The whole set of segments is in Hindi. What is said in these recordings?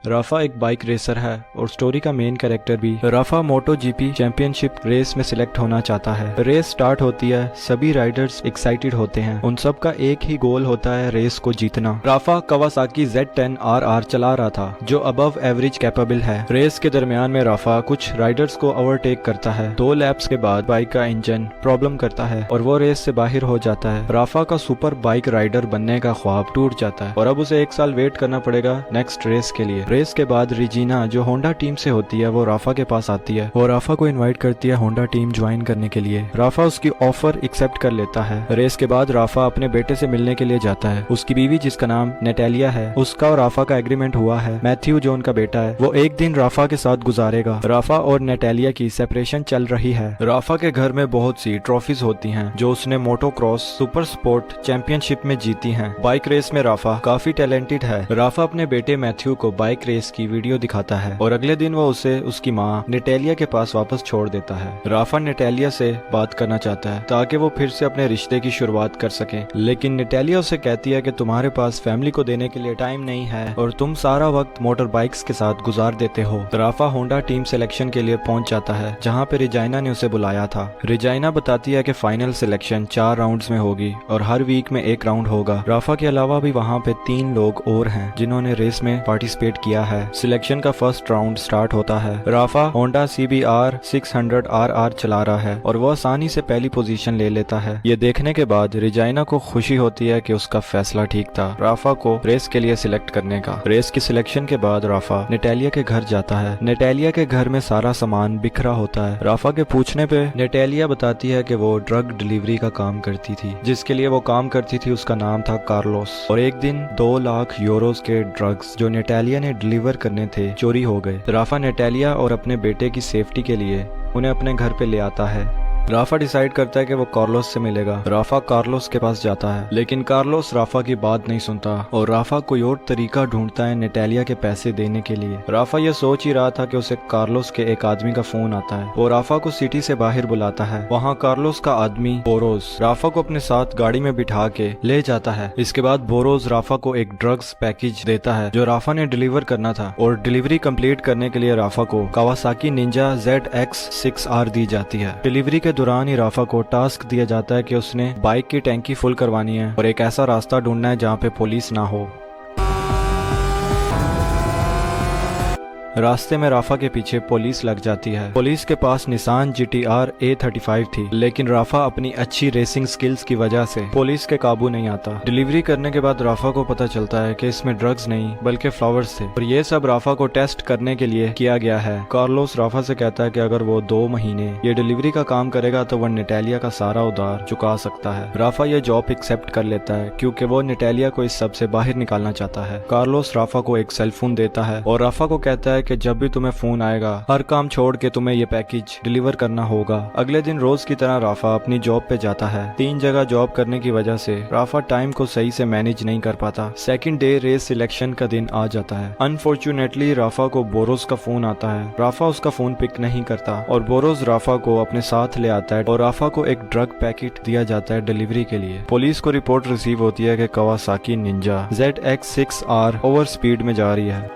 राफा एक बाइक रेसर है और स्टोरी का मेन कैरेक्टर भी। राफा मोटो जीपी चैंपियनशिप रेस में सिलेक्ट होना चाहता है। रेस स्टार्ट होती है, सभी राइडर्स एक्साइटेड होते हैं। उन सब का एक ही गोल होता है, रेस को जीतना। राफा कावासाकी Z10RR चला रहा था जो अबव एवरेज कैपेबल है। रेस के दरमियान में राफा कुछ राइडर्स को ओवरटेक करता है। 2 लैप्स के बाद बाइक का इंजन प्रॉब्लम करता है और वो रेस से बाहर हो जाता है। राफा का सुपर बाइक राइडर बनने का ख्वाब टूट जाता है और अब उसे 1 साल वेट करना पड़ेगा नेक्स्ट रेस के लिए। रेस के बाद रिजीना जो होंडा टीम से होती है वो राफा के पास आती है और राफा को इनवाइट करती है होंडा टीम ज्वाइन करने के लिए। राफा उसकी ऑफर एक्सेप्ट कर लेता है। रेस के बाद राफा अपने बेटे से मिलने के लिए जाता है। उसकी बीवी जिसका नाम नेटालिया है, उसका और राफा का एग्रीमेंट हुआ है। मैथ्यू जो उनका बेटा है वो एक दिन राफा के साथ गुजारेगा। राफा और नेटालिया की सेपरेशन चल रही है। राफा के घर में बहुत सी ट्रॉफीज होती हैं जो उसने मोटो क्रॉस सुपर स्पोर्ट चैंपियनशिप में जीती हैं। बाइक रेस में राफा काफी टैलेंटेड है। राफा अपने बेटे मैथ्यू को बाइक रेस की वीडियो दिखाता है और अगले दिन वो उसे उसकी माँ नेटालिया के पास वापस छोड़ देता है। राफा नेटालिया से बात करना चाहता है ताकि वो फिर से अपने रिश्ते की शुरुआत कर सके, लेकिन नेटालिया उसे कहती है कि तुम्हारे पास फैमिली को देने के लिए टाइम नहीं है और तुम सारा वक्त मोटर बाइक्स के साथ गुजार देते हो। राफा होंडा टीम सिलेक्शन के लिए पहुंच जाता है जहां पे रिजाइना ने उसे बुलाया था। रिजाइना बताती है कि फाइनल सिलेक्शन 4 राउंड्स में होगी और हर वीक में 1 राउंड होगा। राफा के अलावा भी वहां पे 3 लोग और हैं जिन्होंने रेस में पार्टिसिपेट किया है। सिलेक्शन का फर्स्ट राउंड स्टार्ट होता है। राफा होंडा CBR 600RR चला रहा है और वो आसानी से पहली पोजीशन ले लेता है। ये देखने के बाद रिजाइना को खुशी होती है कि उसका फैसला ठीक था राफा को रेस के लिए सिलेक्ट करने का। रेस की सिलेक्शन के बाद राफा नेटालिया के घर जाता है। नेटालिया के घर में सारा सामान बिखरा होता है। राफा के पूछने पे नेटालिया बताती है कि वो ड्रग डिलीवरी का काम करती थी। जिसके लिए वो काम करती थी उसका नाम था कार्लोस और एक दिन 2 लाख यूरोस के ड्रग्स जो नेटालिया ने डिलीवर करने थे चोरी हो गए। राफा नेटालिया और अपने बेटे की सेफ्टी के लिए उन्हें अपने घर पे ले आता है। राफा डिसाइड करता है कि वो कार्लोस से मिलेगा। राफा कार्लोस के पास जाता है लेकिन कार्लोस राफा की बात नहीं सुनता और राफा कोई और तरीका ढूंढता है नेटालिया के पैसे देने के लिए। राफा ये सोच ही रहा था कि उसे कार्लोस के एक आदमी का फोन आता है। वो राफा को सिटी से बाहर बुलाता है। वहाँ कार्लोस का आदमी बोरोस राफा को अपने साथ गाड़ी में बिठा के ले जाता है। इसके बाद बोरोस राफा को एक ड्रग्स पैकेज देता है जो राफा ने डिलीवर करना था और डिलीवरी कंप्लीट करने के लिए राफा को कावासाकी निंजा ZX6R दी जाती है। डिलीवरी के दौरान ही राफा को टास्क दिया जाता है कि उसने बाइक की टैंकी फुल करवानी है और एक ऐसा रास्ता ढूंढना है जहाँ पे पुलिस ना हो। रास्ते में राफा के पीछे पुलिस लग जाती है। पुलिस के पास निसान GTR A35 थी लेकिन राफा अपनी अच्छी रेसिंग स्किल्स की वजह से पुलिस के काबू नहीं आता। डिलीवरी करने के बाद राफा को पता चलता है कि इसमें ड्रग्स नहीं बल्कि फ्लावर्स थे और ये सब राफा को टेस्ट करने के लिए किया गया है। कार्लोस राफा से कहता है कि अगर वो 2 महीने ये डिलीवरी का काम करेगा तो वो नेटालिया का सारा उधार चुका सकता है। राफा ये जॉब एक्सेप्ट कर लेता है क्योंकि वो नेटालिया को इस सब से बाहर निकालना चाहता है। कार्लोस राफा को एक सेलफोन देता है और राफा को कहता है कि जब भी तुम्हें फोन आएगा हर काम छोड़ के तुम्हें ये पैकेज डिलीवर करना होगा। अगले दिन रोज की तरह राफा अपनी जॉब पे जाता है। 3 जगह जॉब करने की वजह से राफा टाइम को सही से मैनेज नहीं कर पाता। सेकंड डे रेस सिलेक्शन का दिन आ जाता है। अनफॉर्चुनेटली राफा को बोरोस का फोन आता है। राफा उसका फोन पिक नहीं करता और बोरोस राफा को अपने साथ ले आता है और राफा को एक ड्रग पैकेट दिया जाता है डिलीवरी के लिए। पुलिस को रिपोर्ट रिसीव होती है कि Kawasaki Ninja ZX6R over speed में जा रही है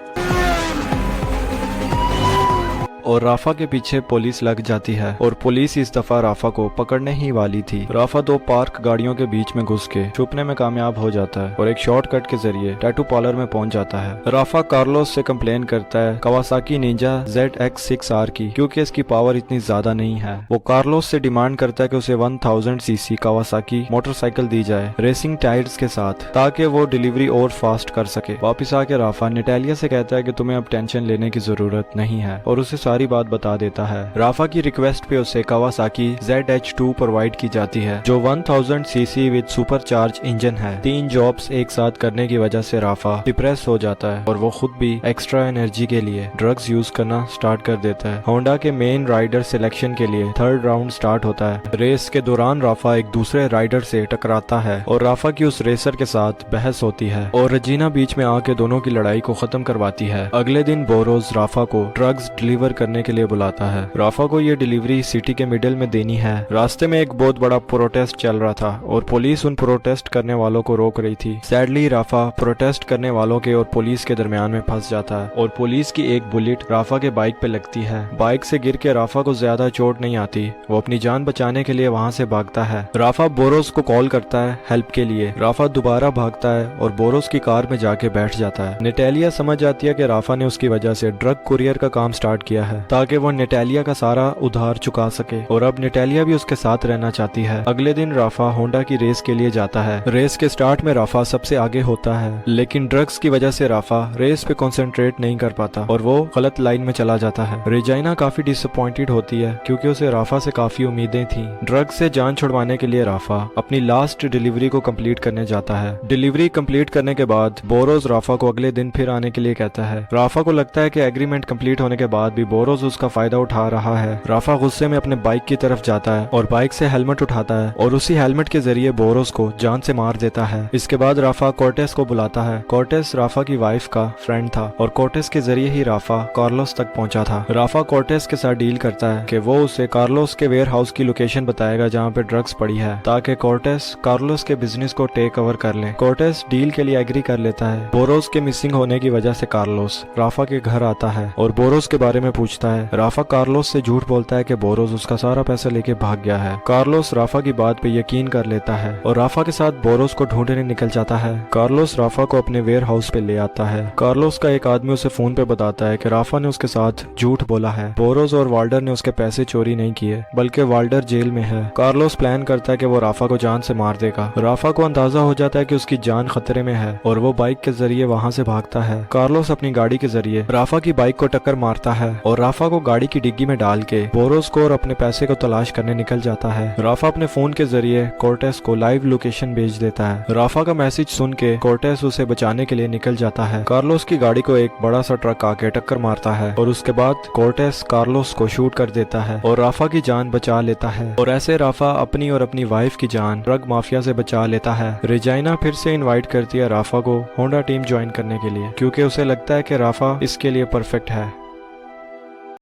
और राफा के पीछे पुलिस लग जाती है और पुलिस इस दफा राफा को पकड़ने ही वाली थी। राफा 2 पार्क गाड़ियों के बीच में घुस के छुपने में कामयाब हो जाता है और एक शॉर्टकट के जरिए टैटू पार्लर में पहुंच जाता है। राफा कार्लोस से कंप्लेन करता है कावासाकी निंजा ZX6R की क्योंकि इसकी पावर इतनी ज्यादा नहीं है। वो कार्लोस से डिमांड करता है कि उसे 1000cc कावासाकी मोटरसाइकिल दी जाए रेसिंग टायर्स के साथ ताकि वो डिलीवरी और फास्ट कर सके। वापिस आके राफा नेटालिया से कहता है कि तुम्हें अब टेंशन लेने की जरूरत नहीं है और उसे सारी बात बता देता है। राफा की रिक्वेस्ट पे उसे कावासाकी ZH2 प्रोवाइड की जाती है जो 1000cc with super charge engine है। 3 जॉब्स एक साथ करने की वजह से राफा डिप्रेस हो जाता है और वो खुद भी एक्स्ट्रा एनर्जी के लिए ड्रग्स यूज करना स्टार्ट कर देता है। होंडा के मेन राइडर सिलेक्शन के लिए 3rd राउंड स्टार्ट होता है। रेस के दौरान राफा एक दूसरे राइडर से टकराता है और राफा की उस रेसर के साथ बहस होती है और रजीना बीच में आके दोनों की लड़ाई को खत्म करवाती है। अगले दिन बोरोस राफा को ड्रग्स डिलीवर करने करने के लिए बुलाता है। राफा को ये डिलीवरी सिटी के मिडिल में देनी है। रास्ते में एक बहुत बड़ा प्रोटेस्ट चल रहा था और पुलिस उन प्रोटेस्ट करने वालों को रोक रही थी। सैडली राफा प्रोटेस्ट करने वालों के और पुलिस के दरमियान में फंस जाता है और पुलिस की एक बुलेट राफा के बाइक पे लगती है। बाइक से गिर के राफा को ज्यादा चोट नहीं आती। वो अपनी जान बचाने के लिए वहाँ से भागता है। राफा बोरोस को कॉल करता है हेल्प के लिए। राफा दोबारा भागता है और बोरोस की कार में जाके बैठ जाता है। नेटालिया समझ जाती है कि राफा ने उसकी वजह से ड्रग कुरियर का काम स्टार्ट किया है ताकि वो नेटालिया का सारा उधार चुका सके और अब नेटालिया भी उसके साथ रहना चाहती है। अगले दिन राफा होंडा की रेस के लिए जाता है। रेस के स्टार्ट में राफा सबसे आगे होता है, लेकिन ड्रग्स की वजह से राफा रेस पे कंसंट्रेट नहीं कर पाता और वो गलत लाइन में चला जाता है। रेजाइना काफी डिसअपॉइंटेड होती है क्योंकि उसे राफा से काफी उम्मीदें थी। ड्रग्स से जान छुड़वाने के लिए राफा अपनी लास्ट डिलीवरी को कंप्लीट करने जाता है। डिलीवरी कंप्लीट करने के बाद बोरोस राफा को अगले दिन फिर आने के लिए कहता है। राफा को लगता है कि एग्रीमेंट कंप्लीट होने के बाद भी बोरोस उसका फायदा उठा रहा है। राफा गुस्से में अपने बाइक की तरफ जाता है और बाइक से हेलमेट उठाता है और उसी हेलमेट के जरिए बोरोस को जान से मार देता है। इसके बाद राफा कोर्टेस को बुलाता है। कोर्टेस राफा की वाइफ का फ्रेंड था और कोर्टेस के जरिए ही राफा कार्लोस तक पहुंचा था। राफा कोर्टेस के साथ डील करता है कि वो उसे कार्लोस के वेयर हाउस की लोकेशन बताएगा जहाँ पे ड्रग्स पड़ी है ताकि कोर्टेस कार्लोस के बिजनेस को टेक ओवर कर ले। कोर्टेस डील के लिए एग्री कर लेता है। बोरोस के मिसिंग होने की वजह से कार्लोस राफा के घर आता है और बोरोस के बारे में पूछता है। राफा कार्लोस से झूठ बोलता है कि बोरोस उसका सारा पैसा लेके भाग गया है। कार्लोस राफा की बात पे यकीन कर लेता है और राफा के साथ बोरोस को ढूंढने निकल जाता है। कार्लोस राफा को अपने वेयर हाउस पे ले आता है। कार्लोस का एक आदमी उसे फोन पे बताता है कि राफा ने उसके साथ झूठ बोला है। बोरोस और वाल्डर ने उसके पैसे चोरी नहीं किए बल्कि वाल्डर जेल में है। कार्लोस प्लान करता है कि वो राफा को जान से मार देगा। राफा को अंदाजा हो जाता है कि उसकी जान खतरे में है और वो बाइक के जरिए वहाँ से भागता है। कार्लोस अपनी गाड़ी के जरिए राफा की बाइक को टक्कर मारता है और राफा को गाड़ी की डिग्गी में डाल के बोरोस को और अपने पैसे को तलाश करने निकल जाता है। राफा अपने फोन के जरिए कोर्टेस को लाइव लोकेशन भेज देता है। राफा का मैसेज सुन के कोर्टेस उसे बचाने के लिए निकल जाता है। कार्लोस की गाड़ी को एक बड़ा सा ट्रक आके टक्कर मारता है और उसके बाद कोर्टेस कार्लोस को शूट कर देता है और राफा की जान बचा लेता है और ऐसे राफा अपनी और अपनी वाइफ की जान ड्रग माफिया से बचा लेता है। रेजाइना फिर से इनवाइट करती है राफा को होंडा टीम ज्वाइन करने के लिए क्योंकि उसे लगता है कि राफा इसके लिए परफेक्ट है।